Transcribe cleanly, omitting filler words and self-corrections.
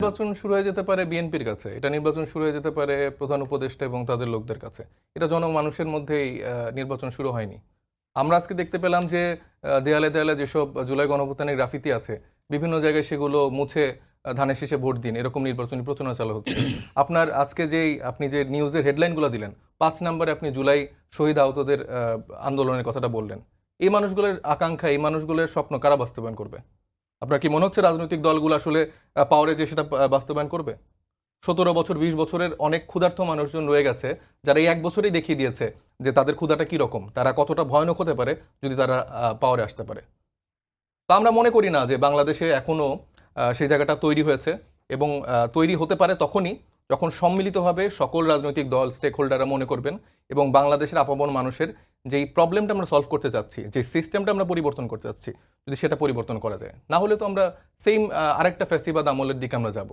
নির্বাচন শুরু হয়ে যেতে পারে বিএনপির কাছে, এটা নির্বাচন শুরু হয়ে যেতে পারে প্রধান উপদেষ্টা এবং তাদের লোকদের কাছে। এটা জনমানুষের মধ্যেই নির্বাচন শুরু হয়নি। আমরা আজকে দেখতে পেলাম যে দেয়ালে দেয়ালে যেসব জুলাই গণঅভ্যুত্থানের গ্রাফিতি আছে, বিভিন্ন জায়গায় সেগুলো মুছে ধানের শীষে ভোট দিন, এরকম নির্বাচনী প্রচারণা চালু হচ্ছে। আপনার আজকে আপনি যে নিউজের হেডলাইনগুলো দিলেন, ৫ নম্বরে আপনি জুলাই শহীদ আহতদের আন্দোলনের কথাটা বললেন। এই মানুষগুলোর আকাঙ্ক্ষা, এই মানুষগুলোর স্বপ্ন কারা বাস্তবায়ন করবে? আপনার কি মনে হচ্ছে রাজনৈতিক দলগুলো আসলে পাওয়ারে যে সেটা বাস্তবায়ন করবে? ১৭ বছর ২০ বছরের অনেক ক্ষুধার্ত মানুষজন রয়ে গেছে, যারা এই ১ বছরেই দেখিয়ে দিয়েছে যে তাদের ক্ষুধাটা কি রকম, তারা কতটা ভয়ানক হতে পারে যদি তারা পাওয়ারে আসতে পারে। তো আমরা মনে করি না যে বাংলাদেশে এখনো সেই জায়গাটা তৈরি হয়েছে এবং তৈরি হতে পারে তখনই যখন সম্মিলিতভাবে সকল রাজনৈতিক দল, স্টেক হোল্ডাররা মনে করবেন এবং বাংলাদেশের আপামর মানুষের যেই প্রবলেমটা আমরা সলভ করতে চাচ্ছি, যে সিস্টেমটা আমরা পরিবর্তন করতে চাচ্ছি, যদি সেটা পরিবর্তন করা যায়। না হলে তো আমরা সেইম আরেকটা ফ্যাসিবাদ আমলের দিকে আমরা যাব।